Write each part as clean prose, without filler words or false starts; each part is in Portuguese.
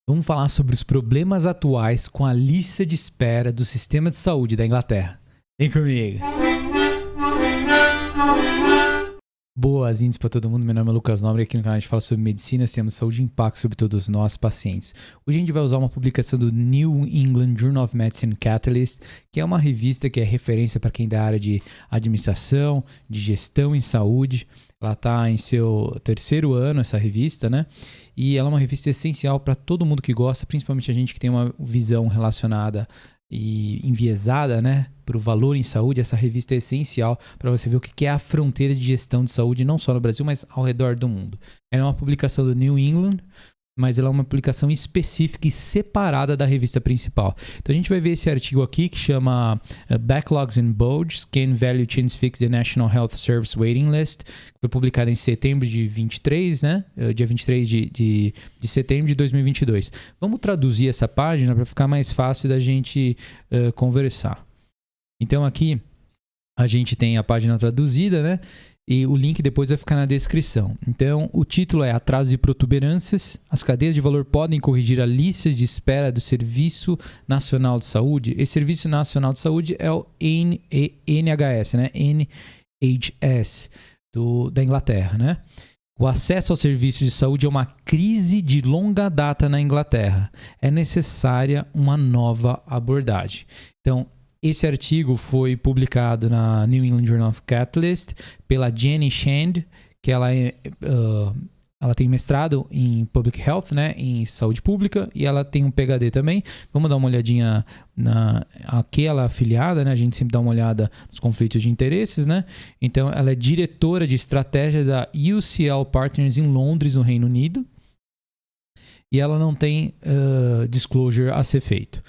Vamos falar sobre os problemas atuais com a lista de espera do sistema de saúde da Inglaterra. Vem comigo! Boas-vindas para todo mundo, meu nome é Lucas Nobre e aqui no canal a gente fala sobre medicina, sistema de saúde e impacto sobre todos nós pacientes. Hoje a gente vai usar uma publicação do New England Journal of Medicine Catalyst, que é uma revista que é referência para quem é da área de administração, de gestão em saúde. Ela está em seu terceiro ano, essa revista, né? E ela é uma revista essencial para todo mundo que gosta, principalmente a gente que tem uma visão relacionada e enviesada, né, para o valor em saúde. Essa revista é essencial para você ver o que é a fronteira de gestão de saúde, não só no Brasil, mas ao redor do mundo. Ela é uma publicação do New England, mas ela é uma publicação específica e separada da revista principal. Então a gente vai ver esse artigo aqui que chama Backlogs and Bulges, Can Value Chains Fix the National Health Service Waiting List, que foi publicado em setembro de 23, né? Dia 23 de setembro de 2022. Vamos traduzir essa página para ficar mais fácil da gente conversar. Então aqui a gente tem a página traduzida, né? E o link depois vai ficar na descrição. Então, o título é Atrasos e Protuberâncias. As cadeias de valor podem corrigir a lista de espera do Serviço Nacional de Saúde. Esse Serviço Nacional de Saúde é o NHS, né? NHS da Inglaterra, né? O acesso ao serviço de saúde é uma crise de longa data na Inglaterra. É necessária uma nova abordagem. Então, esse artigo foi publicado na New England Journal of Catalyst pela Jenny Shand, que ela tem mestrado em Public Health, né, em saúde pública, e ela tem um PhD também. Vamos dar uma olhadinha a que ela é afiliada, né? A gente sempre dá uma olhada nos conflitos de interesses, né? Então, ela é diretora de estratégia da UCL Partners em Londres, no Reino Unido, e ela não tem disclosure a ser feito.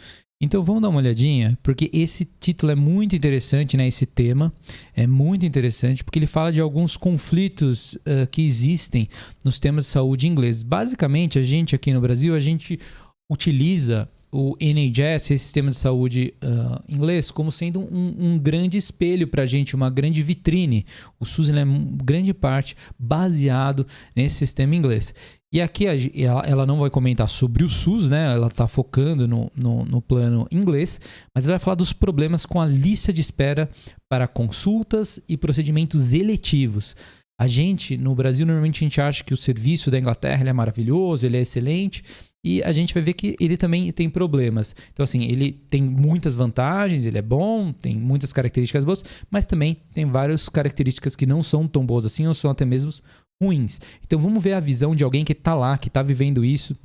Então vamos dar uma olhadinha, porque esse título é muito interessante, né? Esse tema é muito interessante, porque ele fala de alguns conflitos que existem nos temas de saúde ingleses. Basicamente, a gente aqui no Brasil, a gente utiliza o NHS, esse sistema de saúde inglês, como sendo um grande espelho para a gente, uma grande vitrine. O SUS é em grande parte baseado nesse sistema inglês. E aqui ela não vai comentar sobre o SUS, né? Ela está focando no plano inglês, mas ela vai falar dos problemas com a lista de espera para consultas e procedimentos eletivos. A gente, no Brasil, normalmente a gente acha que o serviço da Inglaterra ele é maravilhoso, ele é excelente, e a gente vai ver que ele também tem problemas. Então, assim, ele tem muitas vantagens, ele é bom, tem muitas características boas, mas também tem várias características que não são tão boas assim, ou são até mesmo ruins. Então, vamos ver a visão de alguém que está lá, que está vivendo isso,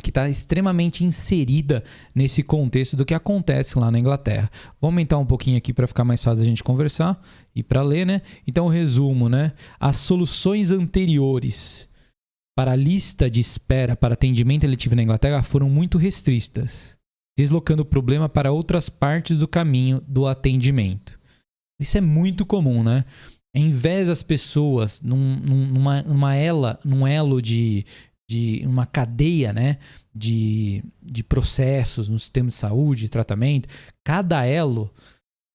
que está extremamente inserida nesse contexto do que acontece lá na Inglaterra. Vou aumentar um pouquinho aqui para ficar mais fácil a gente conversar e para ler, né? Então, resumo, né? As soluções anteriores para a lista de espera para atendimento eletivo na Inglaterra foram muito restritas, deslocando o problema para outras partes do caminho do atendimento. Isso é muito comum, né? Em vez das pessoas num elo de uma cadeia, né, de processos no sistema de saúde, de tratamento, cada elo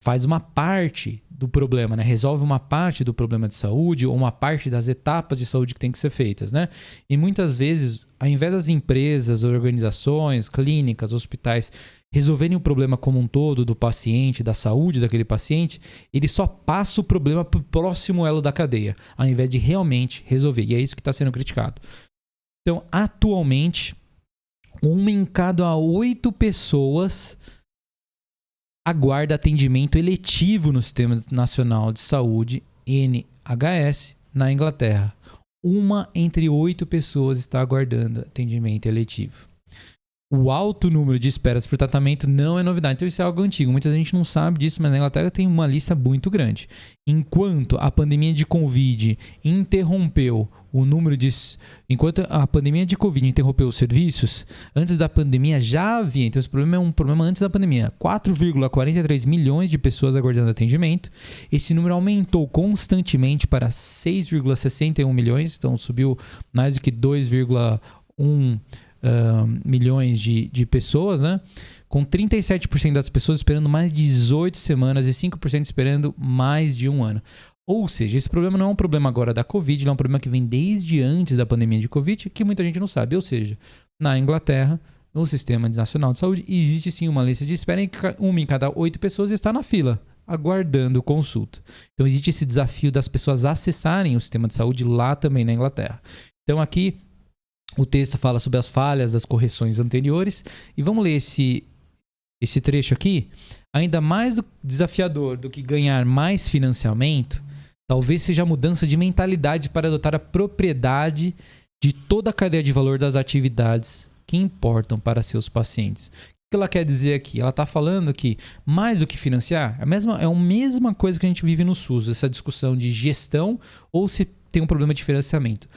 faz uma parte do problema, né? Resolve uma parte do problema de saúde ou uma parte das etapas de saúde que tem que ser feitas, né? E muitas vezes, ao invés das empresas, organizações, clínicas, hospitais resolverem o problema como um todo do paciente, da saúde daquele paciente, ele só passa o problema para o próximo elo da cadeia, ao invés de realmente resolver. E é isso que está sendo criticado. Então, atualmente, 1 em cada 8 pessoas aguarda atendimento eletivo no Sistema Nacional de Saúde, NHS, na Inglaterra. 1 entre 8 pessoas está aguardando atendimento eletivo. O alto número de esperas por tratamento não é novidade. Então isso é algo antigo. Muita gente não sabe disso, mas na Inglaterra tem uma lista muito grande. Enquanto a pandemia de Covid interrompeu os serviços, antes da pandemia já havia, então esse problema é um problema antes da pandemia, 4,43 milhões de pessoas aguardando atendimento. Esse número aumentou constantemente para 6,61 milhões, então subiu mais do que 2,1 milhões de pessoas, né? Com 37% das pessoas esperando mais de 18 semanas e 5% esperando mais de um ano. Ou seja, esse problema não é um problema agora da Covid, ele é um problema que vem desde antes da pandemia de Covid, que muita gente não sabe. Ou seja, na Inglaterra, no Sistema Nacional de Saúde, existe sim uma lista de espera em que uma em cada 8 pessoas está na fila, aguardando consulta. Então existe esse desafio das pessoas acessarem o sistema de saúde lá também na Inglaterra. Então aqui o texto fala sobre as falhas das correções anteriores e vamos ler esse trecho aqui. Ainda mais desafiador do que ganhar mais financiamento, talvez seja a mudança de mentalidade para adotar a propriedade de toda a cadeia de valor das atividades que importam para seus pacientes. O que ela quer dizer aqui? Ela está falando que mais do que financiar, é a mesma coisa que a gente vive no SUS, essa discussão de gestão ou se tem um problema de financiamento.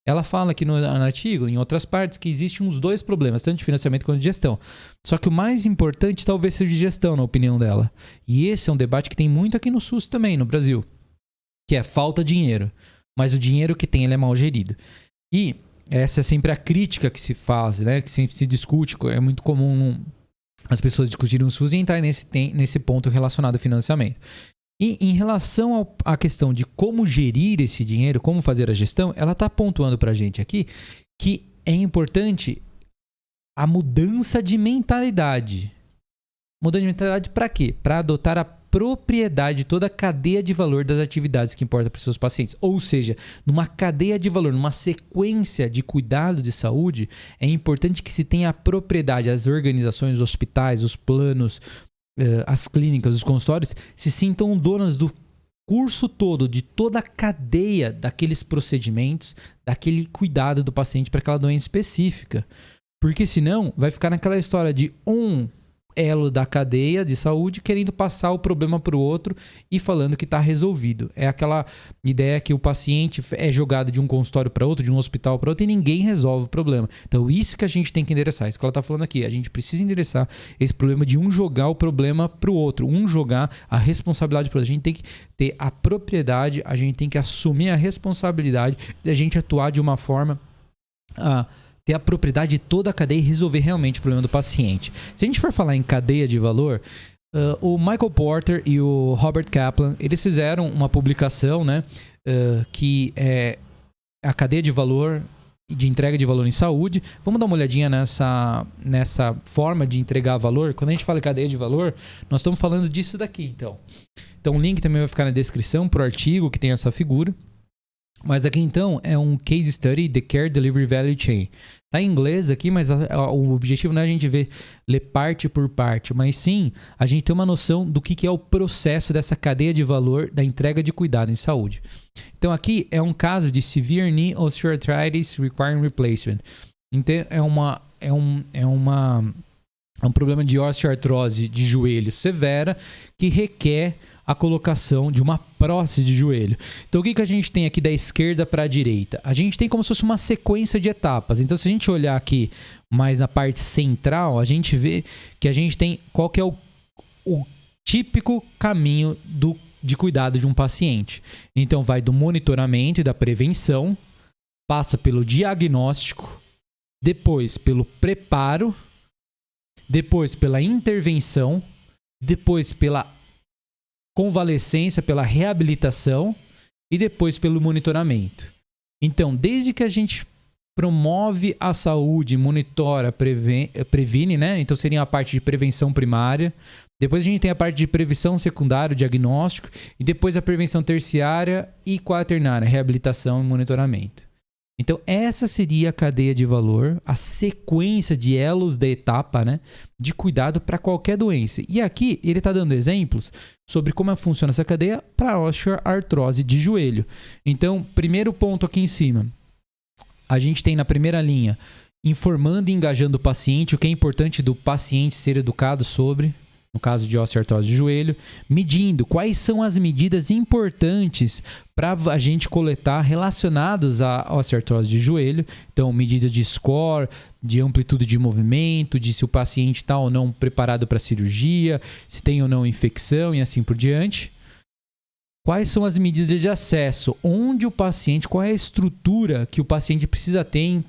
Ela fala aqui no artigo, em outras partes, que existem uns dois problemas, tanto de financiamento quanto de gestão. Só que o mais importante talvez seja de gestão, na opinião dela. E esse é um debate que tem muito aqui no SUS também, no Brasil, que é falta de dinheiro. Mas o dinheiro que tem, ele é mal gerido. E essa é sempre a crítica que se faz, né? Que sempre se discute. É muito comum as pessoas discutirem o SUS e entrarem nesse ponto relacionado ao financiamento. E em relação à questão de como gerir esse dinheiro, como fazer a gestão, ela está pontuando para a gente aqui que é importante a mudança de mentalidade. Mudança de mentalidade para quê? Para adotar a propriedade de toda a cadeia de valor das atividades que importam para os seus pacientes. Ou seja, numa cadeia de valor, numa sequência de cuidado de saúde, é importante que se tenha a propriedade, as organizações, os hospitais, os planos, as clínicas, os consultórios, se sintam donas do curso todo, de toda a cadeia daqueles procedimentos, daquele cuidado do paciente para aquela doença específica. Porque senão vai ficar naquela história de um elo da cadeia de saúde querendo passar o problema para o outro e falando que está resolvido. É aquela ideia que o paciente é jogado de um consultório para outro, de um hospital para outro e ninguém resolve o problema. Então isso que a gente tem que endereçar, isso que ela está falando aqui. A gente precisa endereçar esse problema de um jogar o problema para o outro, um jogar a responsabilidade para o outro. A gente tem que ter a propriedade, a gente tem que assumir a responsabilidade de a gente atuar de uma forma ter a propriedade de toda a cadeia e resolver realmente o problema do paciente. Se a gente for falar em cadeia de valor, o Michael Porter e o Robert Kaplan, eles fizeram uma publicação, né, que é a cadeia de valor e de entrega de valor em saúde. Vamos dar uma olhadinha nessa forma de entregar valor. Quando a gente fala em cadeia de valor, nós estamos falando disso daqui, então. Então o link também vai ficar na descrição para o artigo que tem essa figura. Mas aqui então é um case study, The Care Delivery Value Chain. Tá em inglês aqui, mas o objetivo não é a gente ler parte por parte, mas sim a gente ter uma noção do que é o processo dessa cadeia de valor da entrega de cuidado em saúde. Então aqui é um caso de Severe Knee Osteoarthritis Requiring Replacement. Então é um problema de osteoartrose de joelho severa que requer a colocação de uma prótese de joelho. Então o que a gente tem aqui da esquerda para a direita? A gente tem como se fosse uma sequência de etapas. Então se a gente olhar aqui mais na parte central, a gente vê que a gente tem qual que é o típico caminho de cuidado de um paciente. Então vai do monitoramento e da prevenção, passa pelo diagnóstico, depois pelo preparo, depois pela intervenção, depois pela convalescência, pela reabilitação e depois pelo monitoramento. Então, desde que a gente promove a saúde, monitora, previne, né? Então seria a parte de prevenção primária. Depois a gente tem a parte de prevenção secundária, diagnóstico, e depois a prevenção terciária e quaternária, reabilitação e monitoramento. Então, essa seria a cadeia de valor, a sequência de elos da etapa, né, de cuidado para qualquer doença. E aqui ele está dando exemplos sobre como funciona essa cadeia para a osteoartrose de joelho. Então, primeiro ponto aqui em cima, a gente tem na primeira linha, informando e engajando o paciente, o que é importante do paciente ser educado sobre, no caso de osteoartrose de joelho, medindo quais são as medidas importantes para a gente coletar relacionados à osteoartrose de joelho. Então, medidas de score, de amplitude de movimento, de se o paciente está ou não preparado para a cirurgia, se tem ou não infecção e assim por diante. Quais são as medidas de acesso? Onde o paciente, qual é a estrutura que o paciente precisa ter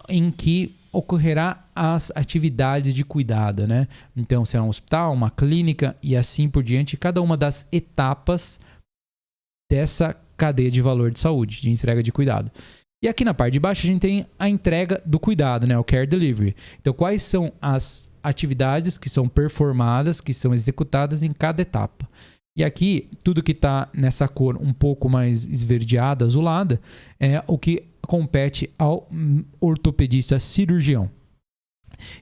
em que ocorrerá as atividades de cuidado, né? Então, será um hospital, uma clínica e assim por diante. Cada uma das etapas dessa cadeia de valor de saúde, de entrega de cuidado. E aqui na parte de baixo a gente tem a entrega do cuidado, né? O Care Delivery. Então, quais são as atividades que são performadas, que são executadas em cada etapa. E aqui, tudo que está nessa cor um pouco mais esverdeada, azulada, é o que compete ao ortopedista cirurgião.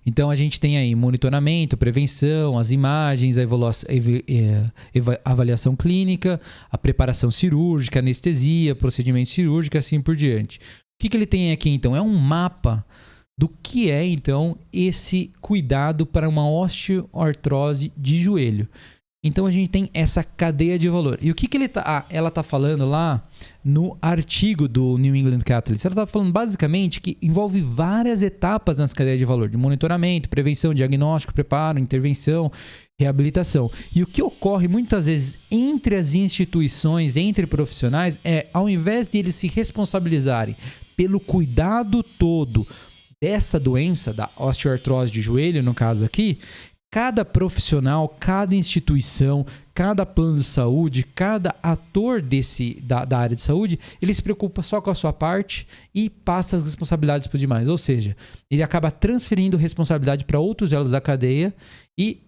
Então, a gente tem aí monitoramento, prevenção, as imagens, a avaliação clínica, a preparação cirúrgica, anestesia, procedimento cirúrgico, assim por diante. O que ele tem aqui, então? É um mapa do que é, então, esse cuidado para uma osteoartrose de joelho. Então, a gente tem essa cadeia de valor. E o que ela está falando lá no artigo do New England Catalyst? Ela está falando basicamente que envolve várias etapas nessa cadeia de valor, de monitoramento, prevenção, diagnóstico, preparo, intervenção, reabilitação. E o que ocorre muitas vezes entre as instituições, entre profissionais, é, ao invés de eles se responsabilizarem pelo cuidado todo dessa doença, da osteoartrose de joelho, no caso aqui, cada profissional, cada instituição, cada plano de saúde, cada ator da área de saúde, ele se preocupa só com a sua parte e passa as responsabilidades para os demais. Ou seja, ele acaba transferindo responsabilidade para outros elos da cadeia e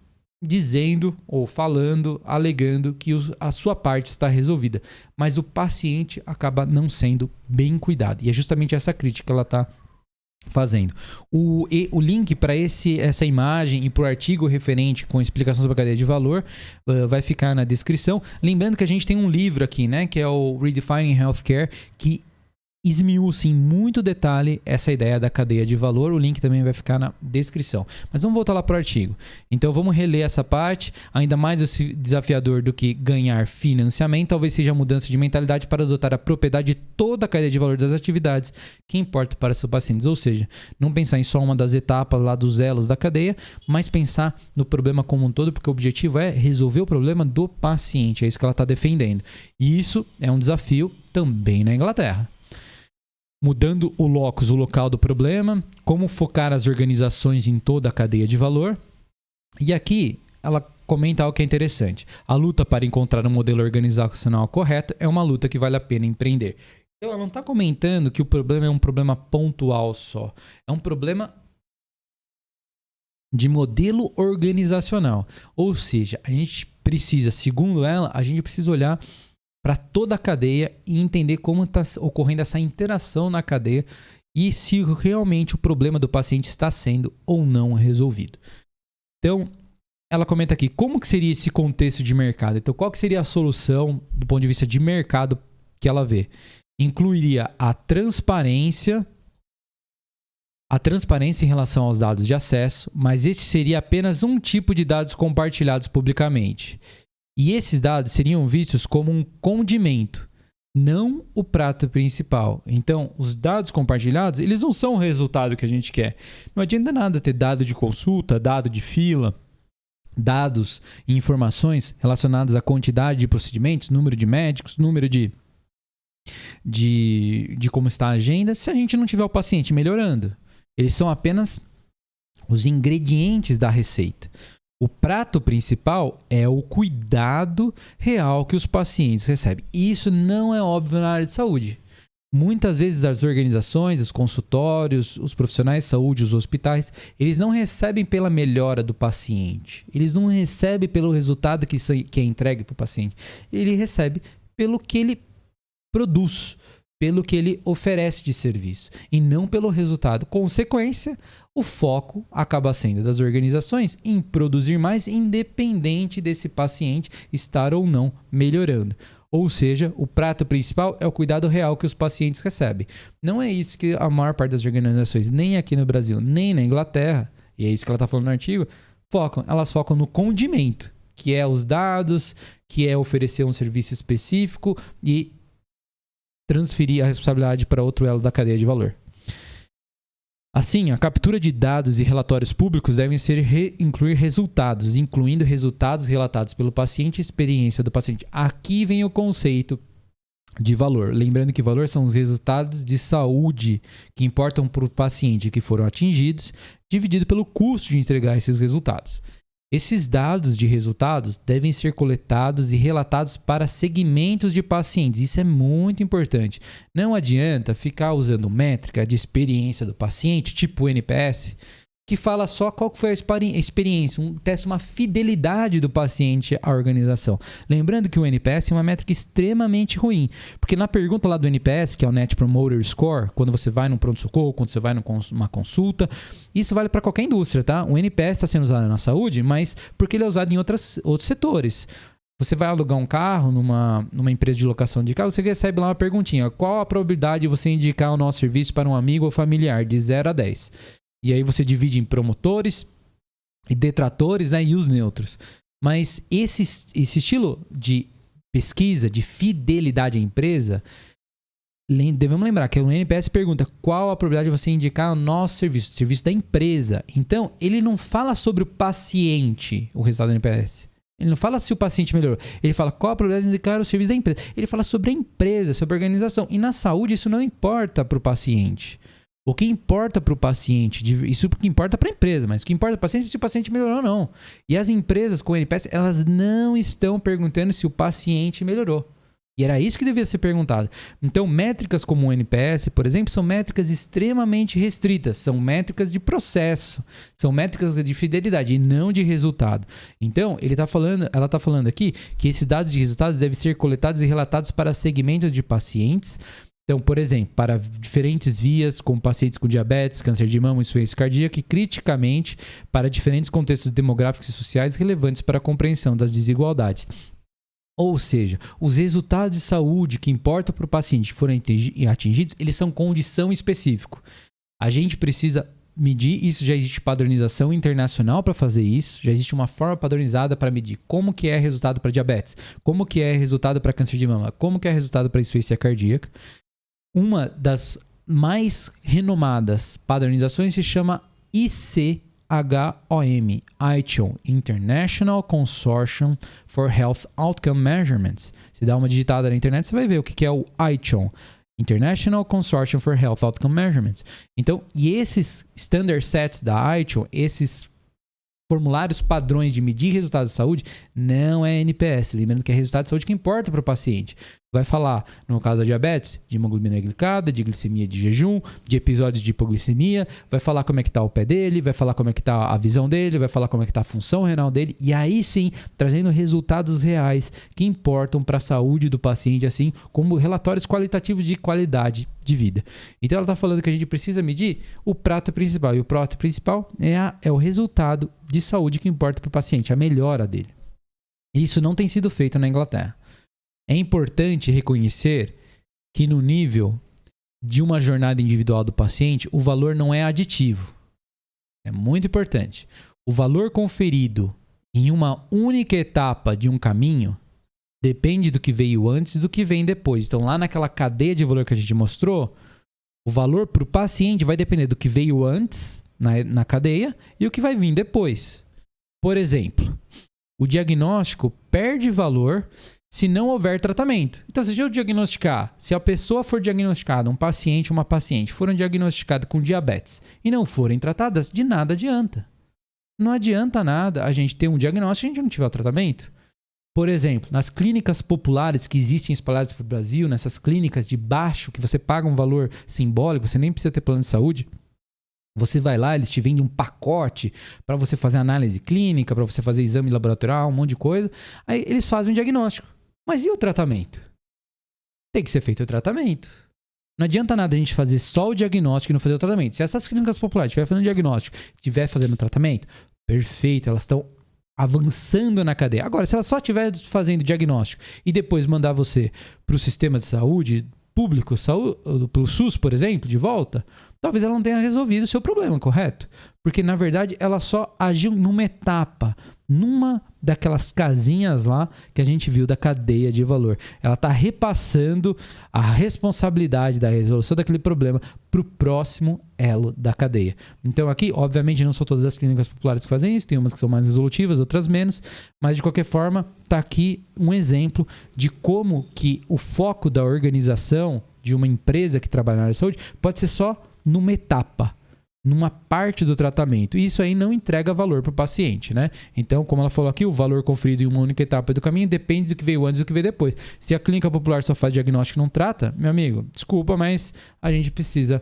dizendo ou falando, alegando que a sua parte está resolvida. Mas o paciente acaba não sendo bem cuidado. E é justamente essa crítica que ela está fazendo. O link para essa imagem e para o artigo referente com explicação sobre a cadeia de valor vai ficar na descrição. Lembrando que a gente tem um livro aqui, né, que é o Redefining Healthcare, que esmiuça em muito detalhe essa ideia da cadeia de valor. O link também vai ficar na descrição. Mas vamos voltar lá para o artigo. Então vamos reler essa parte. Ainda mais desafiador do que ganhar financiamento, talvez seja a mudança de mentalidade para adotar a propriedade de toda a cadeia de valor das atividades que importa para seus pacientes. Ou seja, não pensar em só uma das etapas lá dos elos da cadeia, mas pensar no problema como um todo, porque o objetivo é resolver o problema do paciente. É isso que ela está defendendo. E isso é um desafio também na Inglaterra. Mudando o locus, o local do problema, como focar as organizações em toda a cadeia de valor. E aqui ela comenta algo que é interessante. A luta para encontrar um modelo organizacional correto é uma luta que vale a pena empreender. Então ela não está comentando que o problema é um problema pontual só. É um problema de modelo organizacional. Ou seja, a gente precisa, segundo ela, a gente precisa olhar para toda a cadeia e entender como está ocorrendo essa interação na cadeia e se realmente o problema do paciente está sendo ou não resolvido. Então, ela comenta aqui, como que seria esse contexto de mercado? Então, qual que seria a solução do ponto de vista de mercado que ela vê? Incluiria a transparência em relação aos dados de acesso, mas esse seria apenas um tipo de dados compartilhados publicamente. E esses dados seriam vistos como um condimento, não o prato principal. Então, os dados compartilhados, eles não são o resultado que a gente quer. Não adianta nada ter dado de consulta, dado de fila, dados e informações relacionadas à quantidade de procedimentos, número de médicos, número de como está a agenda, se a gente não tiver o paciente melhorando. Eles são apenas os ingredientes da receita. O prato principal é o cuidado real que os pacientes recebem. E isso não é óbvio na área de saúde. Muitas vezes as organizações, os consultórios, os profissionais de saúde, os hospitais, eles não recebem pela melhora do paciente. Eles não recebem pelo resultado que é entregue para o paciente. Ele recebe pelo que ele produz, pelo que ele oferece de serviço e não pelo resultado. Consequência, o foco acaba sendo das organizações em produzir mais, independente desse paciente estar ou não melhorando. Ou seja, o prato principal é o cuidado real que os pacientes recebem. Não é isso que a maior parte das organizações, nem aqui no Brasil, nem na Inglaterra, e é isso que ela está falando no artigo, focam. Elas focam no condimento, que é os dados, que é oferecer um serviço específico e transferir a responsabilidade para outro elo da cadeia de valor. Assim, a captura de dados e relatórios públicos devem incluir resultados, incluindo resultados relatados pelo paciente e experiência do paciente. Aqui vem o conceito de valor. Lembrando que valor são os resultados de saúde que importam para o paciente que foram atingidos, dividido pelo custo de entregar esses resultados. Esses dados de resultados devem ser coletados e relatados para segmentos de pacientes. Isso é muito importante. Não adianta ficar usando métrica de experiência do paciente, tipo o NPS, que fala só qual foi a experiência, testa uma fidelidade do paciente à organização. Lembrando que o NPS é uma métrica extremamente ruim, porque na pergunta lá do NPS, que é o Net Promoter Score, quando você vai num pronto-socorro, quando você vai numa consulta, isso vale para qualquer indústria, tá? O NPS está sendo usado na saúde, mas porque ele é usado em outros setores. Você vai alugar um carro numa empresa de locação de carro, você recebe lá uma perguntinha: qual a probabilidade de você indicar o nosso serviço para um amigo ou familiar, de 0 a 10? E aí você divide em promotores e detratores, né, e os neutros. Mas esse estilo de pesquisa, de fidelidade à empresa, devemos lembrar que o NPS pergunta qual a probabilidade de você indicar o nosso serviço, o serviço da empresa. Então, ele não fala sobre o paciente, o resultado do NPS. Ele não fala se o paciente melhorou. Ele fala qual a probabilidade de indicar o serviço da empresa. Ele fala sobre a empresa, sobre a organização. E na saúde isso não importa para o paciente. O que importa para o paciente, isso que importa para a empresa, mas o que importa para o paciente é se o paciente melhorou ou não. E as empresas com o NPS, elas não estão perguntando se o paciente melhorou. E era isso que devia ser perguntado. Então, métricas como o NPS, por exemplo, são métricas extremamente restritas. São métricas de processo. São métricas de fidelidade e não de resultado. Então, ela está falando aqui que esses dados de resultados devem ser coletados e relatados para segmentos de pacientes. Então, por exemplo, para diferentes vias, como pacientes com diabetes, câncer de mama, insuficiência cardíaca, e criticamente para diferentes contextos demográficos e sociais relevantes para a compreensão das desigualdades. Ou seja, os resultados de saúde que importam para o paciente forem atingidos, eles são condição específica. A gente precisa medir isso, já existe padronização internacional para fazer isso, já existe uma forma padronizada para medir como que é resultado para diabetes, como que é resultado para câncer de mama, como que é resultado para insuficiência cardíaca. Uma das mais renomadas padronizações se chama ICHOM, International Consortium for Health Outcome Measurements. Se dá uma digitada na internet, você vai ver o que é o ICHOM, International Consortium for Health Outcome Measurements. Então, e esses standard sets da ICHOM, esses formulários padrões de medir resultados de saúde, não é NPS. Lembrando que é resultado de saúde que importa para o paciente. Vai falar, no caso da diabetes, de hemoglobina glicada, de glicemia de jejum, de episódios de hipoglicemia, vai falar como é que está o pé dele, vai falar como é que está a visão dele, vai falar como é que está a função renal dele, e aí sim, trazendo resultados reais que importam para a saúde do paciente, assim como relatórios qualitativos de qualidade de vida. Então ela está falando que a gente precisa medir o prato principal, e o prato principal é o resultado de saúde que importa para o paciente, a melhora dele. Isso não tem sido feito na Inglaterra. É importante reconhecer que no nível de uma jornada individual do paciente, o valor não é aditivo. É muito importante. O valor conferido em uma única etapa de um caminho depende do que veio antes e do que vem depois. Então, lá naquela cadeia de valor que a gente mostrou, o valor para o paciente vai depender do que veio antes na cadeia e o que vai vir depois. Por exemplo, o diagnóstico perde valor se não houver tratamento. Então, se eu diagnosticar, se a pessoa for diagnosticada, um paciente, uma paciente, foram diagnosticadas com diabetes e não forem tratadas, de nada adianta. Não adianta nada a gente ter um diagnóstico se a gente não tiver o tratamento. Por exemplo, nas clínicas populares que existem espalhadas pelo Brasil, nessas clínicas de baixo, que você paga um valor simbólico, você nem precisa ter plano de saúde, você vai lá, eles te vendem um pacote para você fazer análise clínica, para você fazer exame laboratorial, um monte de coisa. Aí eles fazem um diagnóstico. Mas e o tratamento? Tem que ser feito o tratamento. Não adianta nada a gente fazer só o diagnóstico e não fazer o tratamento. Se essas clínicas populares estiverem fazendo diagnóstico e estiver fazendo o tratamento, perfeito, elas estão avançando na cadeia. Agora, se ela só estiver fazendo diagnóstico e depois mandar você para o sistema de saúde público, pelo SUS, por exemplo, de volta, talvez ela não tenha resolvido o seu problema, correto? Porque, na verdade, ela só agiu numa etapa, numa daquelas casinhas lá que a gente viu da cadeia de valor. Ela está repassando a responsabilidade da resolução daquele problema para o próximo elo da cadeia. Então aqui, obviamente, não são todas as clínicas populares que fazem isso, tem umas que são mais resolutivas, outras menos, mas de qualquer forma, está aqui um exemplo de como que o foco da organização de uma empresa que trabalha na área de saúde pode ser só numa etapa. numa parte do tratamento. E isso aí não entrega valor para o paciente, né? Então, como ela falou aqui, o valor conferido em uma única etapa do caminho depende do que veio antes e do que veio depois. Se a clínica popular só faz diagnóstico e não trata, meu amigo, desculpa, mas a gente precisa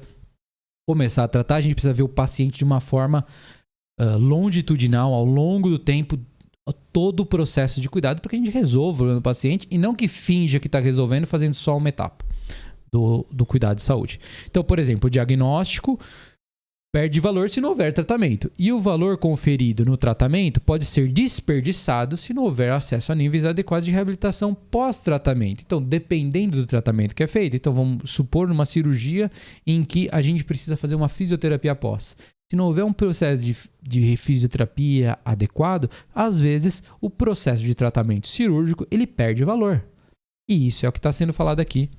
começar a tratar, a gente precisa ver o paciente de uma forma longitudinal, ao longo do tempo, todo o processo de cuidado, para que a gente resolva o problema do paciente e não que finja que está resolvendo fazendo só uma etapa do cuidado de saúde. Então, por exemplo, o diagnóstico perde valor se não houver tratamento. E o valor conferido no tratamento pode ser desperdiçado se não houver acesso a níveis adequados de reabilitação pós-tratamento. Então, dependendo do tratamento que é feito, então vamos supor numa cirurgia em que a gente precisa fazer uma fisioterapia após. Se não houver um processo de fisioterapia adequado, às vezes o processo de tratamento cirúrgico ele perde valor. E isso é o que está sendo falado aqui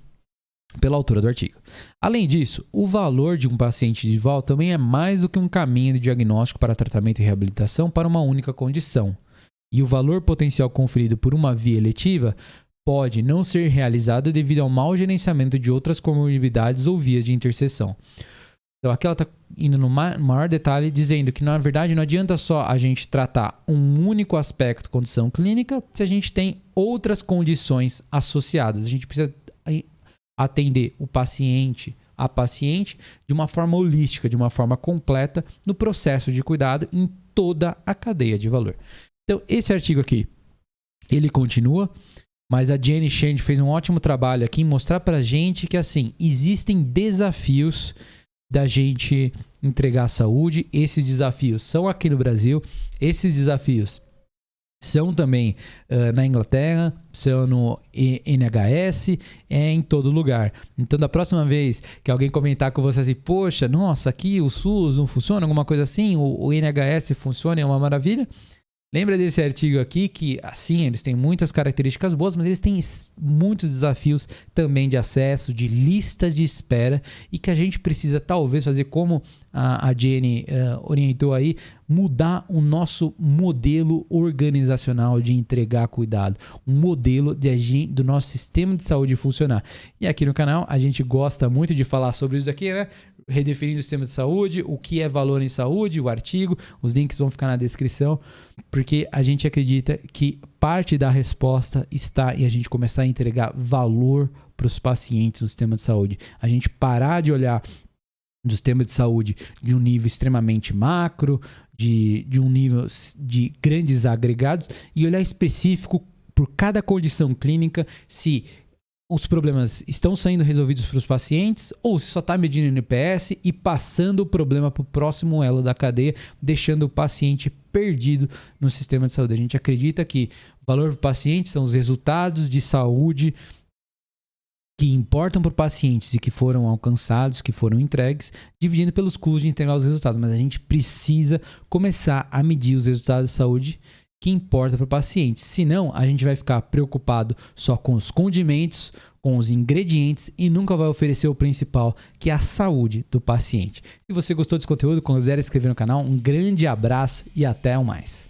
pela autora do artigo. Além disso, o valor de um paciente de volta também é mais do que um caminho de diagnóstico para tratamento e reabilitação para uma única condição. E o valor potencial conferido por uma via eletiva pode não ser realizado devido ao mau gerenciamento de outras comorbidades ou vias de interseção. Então aqui ela está indo no maior detalhe, dizendo que na verdade não adianta só a gente tratar um único aspecto, condição clínica, se a gente tem outras condições associadas. A gente precisa atender o paciente, a paciente, de uma forma holística, de uma forma completa, no processo de cuidado em toda a cadeia de valor. Então, esse artigo aqui, ele continua, mas a Jenny Shand fez um ótimo trabalho aqui em mostrar pra gente que, assim, existem desafios da gente entregar saúde. Esses desafios são aqui no Brasil, esses desafios são também na Inglaterra, são no NHS, em todo lugar. Então, da próxima vez que alguém comentar com você assim, poxa, nossa, aqui o SUS não funciona, alguma coisa assim, o NHS funciona, é uma maravilha. Lembra desse artigo aqui que, assim, eles têm muitas características boas, mas eles têm muitos desafios também de acesso, de listas de espera e que a gente precisa talvez fazer como a Jenny orientou aí, mudar o nosso modelo organizacional de entregar cuidado, um modelo do nosso sistema de saúde funcionar. E aqui no canal a gente gosta muito de falar sobre isso aqui, né? Redefinindo o sistema de saúde, o que é valor em saúde, o artigo, os links vão ficar na descrição, porque a gente acredita que parte da resposta está em a gente começar a entregar valor para os pacientes no sistema de saúde. A gente parar de olhar do sistema de saúde de um nível extremamente macro, de um nível de grandes agregados e olhar específico por cada condição clínica, se os problemas estão sendo resolvidos para os pacientes ou se só está medindo o NPS e passando o problema para o próximo elo da cadeia, deixando o paciente perdido no sistema de saúde. A gente acredita que o valor para o paciente são os resultados de saúde que importam para pacientes e que foram alcançados, que foram entregues, dividindo pelos custos de entregar os resultados. Mas a gente precisa começar a medir os resultados de saúde que importa para o paciente. Senão, a gente vai ficar preocupado só com os condimentos, com os ingredientes e nunca vai oferecer o principal, que é a saúde do paciente. Se você gostou desse conteúdo, considere se inscrever no canal. Um grande abraço e até o mais.